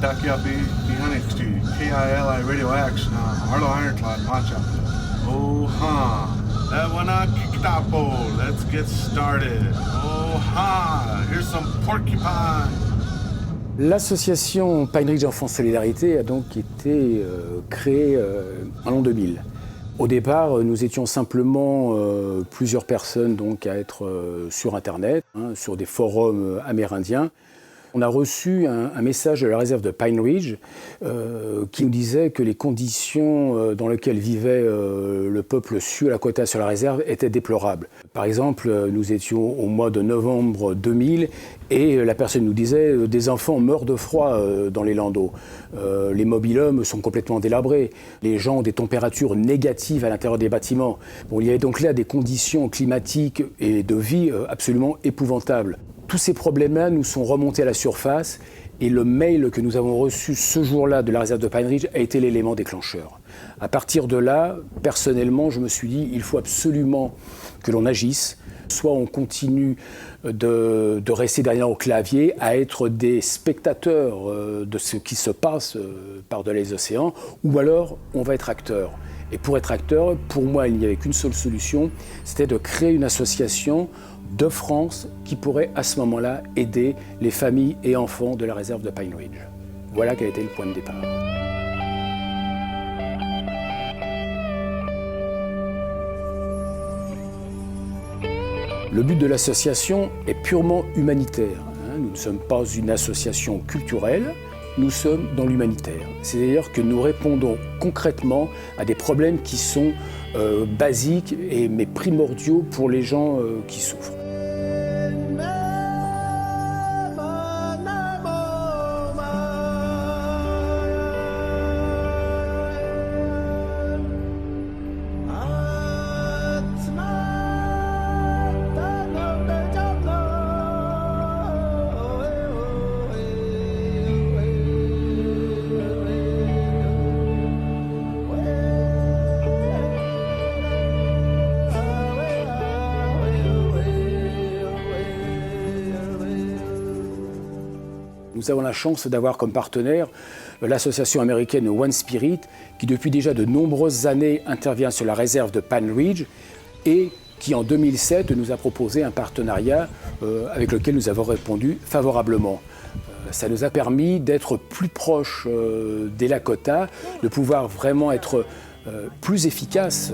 Dakiapi, Bihanixti, KILI Radio X, Harlow Ironclad, Macha. Oh, ha. Ewana Kiktapo, let's get started. Oh, ha. Here's some porcupine. L'association Pine Ridge Enfants Solidarité a donc été créée en l'an 2000. Au départ, nous étions simplement plusieurs personnes donc, à être sur Internet, sur des forums amérindiens. On a reçu un message de la réserve de Pine Ridge qui nous disait que les conditions dans lesquelles vivait le peuple Sioux Lakota sur la réserve étaient déplorables. Par exemple, nous étions au mois de novembre 2000 et la personne nous disait « des enfants meurent de froid dans les landaux, les mobil-hommes sont complètement délabrés, les gens ont des températures négatives à l'intérieur des bâtiments ». Bon, il y avait donc là des conditions climatiques et de vie absolument épouvantables. Tous ces problèmes-là nous sont remontés à la surface et le mail que nous avons reçu ce jour-là de la réserve de Pine Ridge a été l'élément déclencheur. À partir de là, personnellement, je me suis dit il faut absolument que l'on agisse. Soit on continue de rester derrière au clavier, à être des spectateurs de ce qui se passe par-delà les océans, ou alors on va être acteur. Et pour être acteur, pour moi, il n'y avait qu'une seule solution, c'était de créer une association de France qui pourrait à ce moment-là aider les familles et enfants de la réserve de Pine Ridge. Voilà quel était le point de départ. Le but de l'association est purement humanitaire. Nous ne sommes pas une association culturelle, nous sommes dans l'humanitaire. C'est-à-dire que nous répondons concrètement à des problèmes qui sont basiques mais primordiaux pour les gens qui souffrent. Nous avons la chance d'avoir comme partenaire l'association américaine One Spirit, qui depuis déjà de nombreuses années intervient sur la réserve de Pine Ridge et qui en 2007 nous a proposé un partenariat avec lequel nous avons répondu favorablement. Ça nous a permis d'être plus proches des Lakota, de pouvoir vraiment être plus efficaces.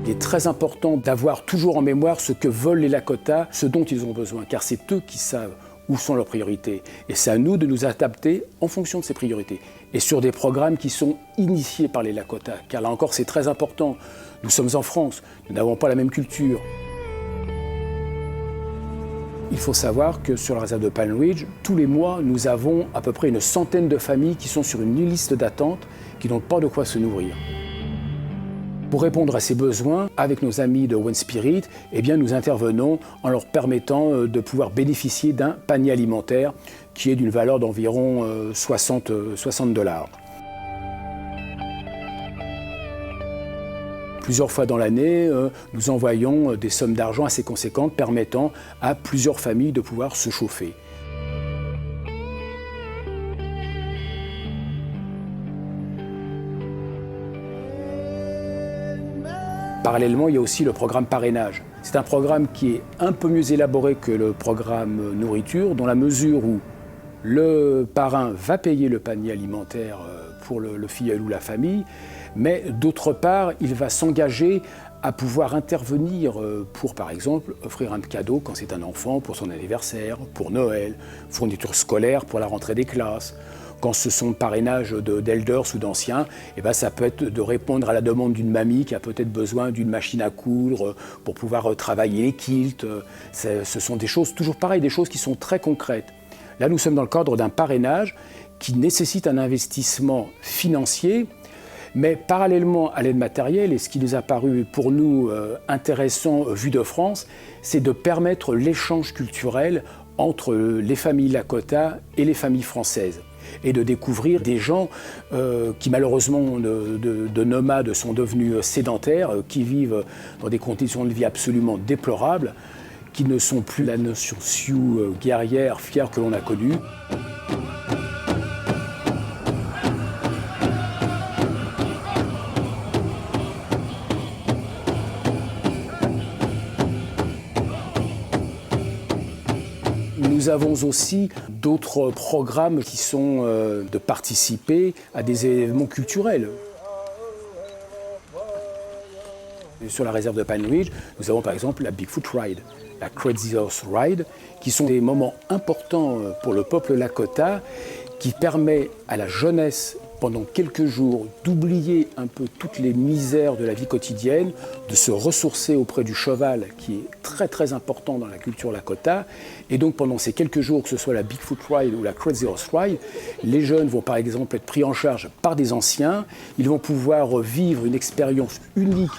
Il est très important d'avoir toujours en mémoire ce que veulent les Lakota, ce dont ils ont besoin, car c'est eux qui savent où sont leurs priorités. Et c'est à nous de nous adapter en fonction de ces priorités. Et sur des programmes qui sont initiés par les Lakota, car là encore c'est très important. Nous sommes en France, nous n'avons pas la même culture. Il faut savoir que sur la réserve de Pine Ridge, tous les mois, nous avons à peu près une centaine de familles qui sont sur une liste d'attente, qui n'ont pas de quoi se nourrir. Pour répondre à ces besoins, avec nos amis de One Spirit, eh bien, nous intervenons en leur permettant de pouvoir bénéficier d'un panier alimentaire qui est d'une valeur d'environ 60 $. Plusieurs fois dans l'année, nous envoyons des sommes d'argent assez conséquentes permettant à plusieurs familles de pouvoir se chauffer. Parallèlement, il y a aussi le programme parrainage. C'est un programme qui est un peu mieux élaboré que le programme nourriture, dans la mesure où le parrain va payer le panier alimentaire pour le filleul ou la famille, mais d'autre part, il va s'engager à pouvoir intervenir pour, par exemple, offrir un cadeau quand c'est un enfant, pour son anniversaire, pour Noël, fourniture scolaire pour la rentrée des classes. Quand ce sont parrainages d'elders ou d'anciens, eh ben ça peut être de répondre à la demande d'une mamie qui a peut-être besoin d'une machine à coudre pour pouvoir travailler les quilts. Ce sont des choses, toujours pareil, des choses qui sont très concrètes. Là, nous sommes dans le cadre d'un parrainage qui nécessite un investissement financier, mais parallèlement à l'aide matérielle, et ce qui nous a paru pour nous intéressant vu de France, c'est de permettre l'échange culturel entre les familles Lakota et les familles françaises, et de découvrir des gens qui malheureusement de nomades sont devenus sédentaires, qui vivent dans des conditions de vie absolument déplorables, qui ne sont plus la notion Sioux guerrière, fière que l'on a connue. nous avons aussi d'autres programmes qui sont de participer à des événements culturels. Sur la réserve de Pine Ridge, nous avons par exemple la Bigfoot Ride, la Crazy Horse Ride, qui sont des moments importants pour le peuple Lakota, qui permet à la jeunesse, pendant quelques jours, d'oublier un peu toutes les misères de la vie quotidienne, de se ressourcer auprès du cheval, qui est très très important dans la culture Lakota. Et donc pendant ces quelques jours, que ce soit la Bigfoot Ride ou la Crazy Horse Ride, les jeunes vont par exemple être pris en charge par des anciens. Ils vont pouvoir vivre une expérience unique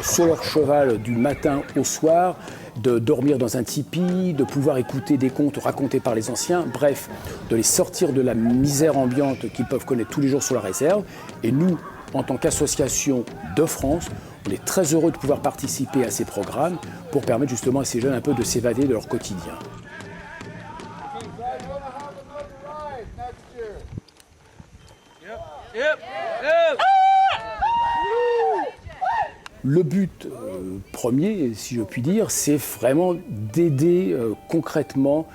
sur leur cheval du matin au soir, de dormir dans un tipi, de pouvoir écouter des contes racontés par les anciens, bref, de les sortir de la misère ambiante qu'ils peuvent connaître tous les jours sur la réserve. Et nous, en tant qu'association de France, on est très heureux de pouvoir participer à ces programmes pour permettre justement à ces jeunes un peu de s'évader de leur quotidien. Le but premier, si je puis dire, c'est vraiment d'aider concrètement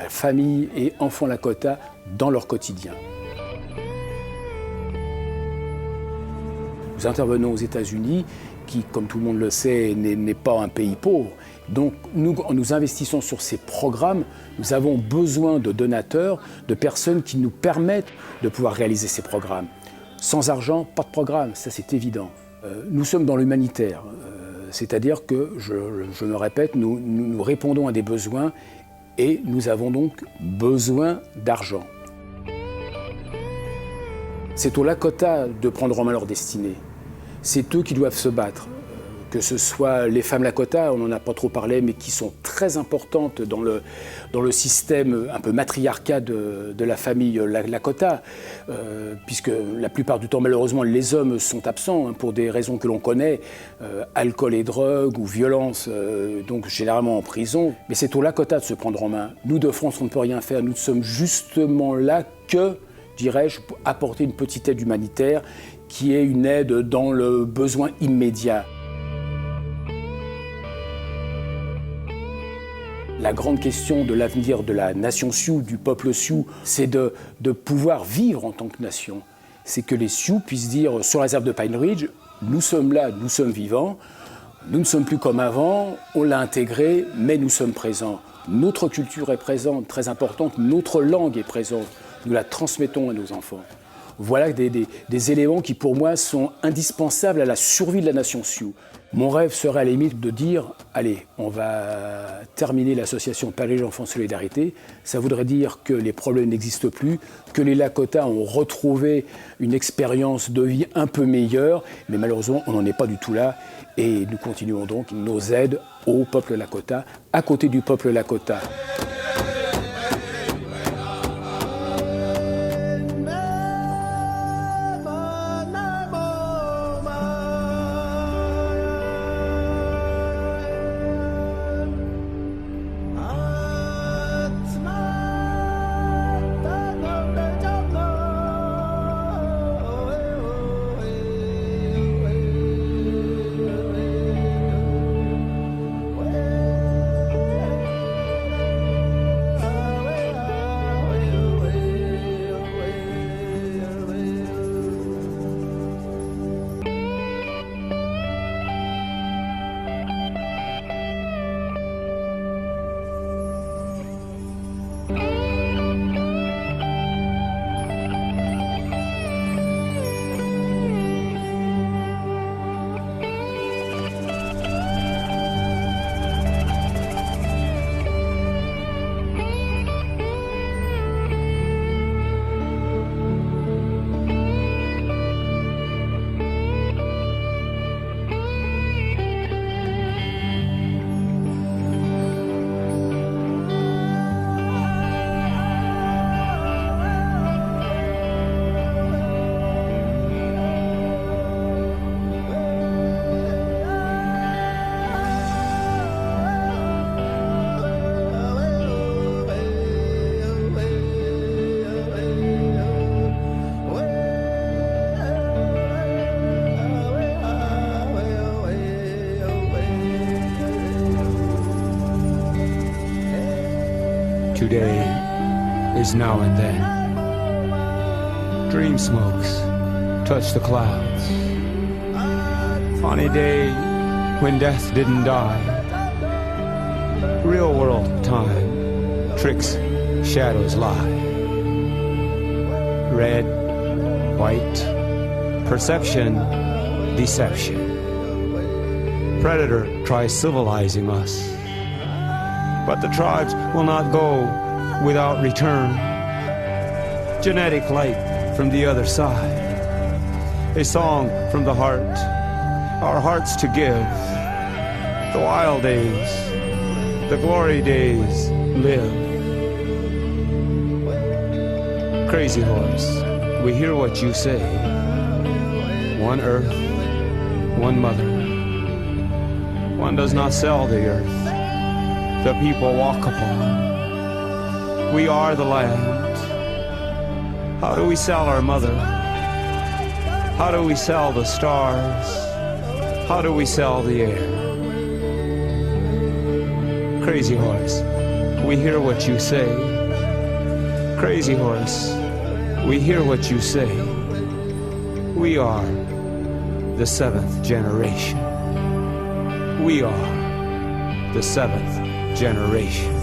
familles et enfants Lakota dans leur quotidien. Nous intervenons aux États-Unis, qui, comme tout le monde le sait, n'est pas un pays pauvre. Donc nous investissons sur ces programmes. Nous avons besoin de donateurs, de personnes qui nous permettent de pouvoir réaliser ces programmes. Sans argent, pas de programme, ça c'est évident. Nous sommes dans l'humanitaire, c'est-à-dire que, je me répète, nous répondons à des besoins et nous avons donc besoin d'argent. C'est aux Lakota de prendre en main leur destinée. C'est eux qui doivent se battre. Que ce soit les femmes Lakota, on n'en a pas trop parlé, mais qui sont très importantes dans le système un peu matriarcat de la famille Lakota, puisque la plupart du temps, malheureusement, les hommes sont absents pour des raisons que l'on connaît, alcool et drogue ou violence, donc généralement en prison. Mais c'est aux Lakota de se prendre en main. Nous, de France, on ne peut rien faire. Nous sommes justement là que, dirais-je, pour apporter une petite aide humanitaire qui est une aide dans le besoin immédiat. La grande question de l'avenir de la nation Sioux, du peuple Sioux, c'est de pouvoir vivre en tant que nation. C'est que les Sioux puissent dire sur la réserve de Pine Ridge, nous sommes là, nous sommes vivants, nous ne sommes plus comme avant, on l'a intégré, mais nous sommes présents. Notre culture est présente, très importante, notre langue est présente, nous la transmettons à nos enfants. Voilà des éléments qui pour moi sont indispensables à la survie de la nation Sioux. Mon rêve serait à la limite de dire, allez, on va terminer l'association Pine Ridge Enfants Solidarité. Ça voudrait dire que les problèmes n'existent plus, que les Lakota ont retrouvé une expérience de vie un peu meilleure, mais malheureusement, on n'en est pas du tout là. Et nous continuons donc nos aides au peuple Lakota, à côté du peuple Lakota. Today is now and then. Dream smokes touch the clouds. On a day when death didn't die. Real world time, tricks, shadows lie. Red, white, perception, deception. Predator tries civilizing us. But the tribes will not go without return. Genetic light from the other side. A song from the heart, our hearts to give. The wild days, the glory days live. Crazy horse, we hear what you say. One earth, one mother. One does not sell the earth the people walk upon. We are the land. How do we sell our mother? How do we sell the stars? How do we sell the air? Crazy horse, we hear what you say. Crazy horse, we hear what you say. We are the seventh generation. We are the seventh generation.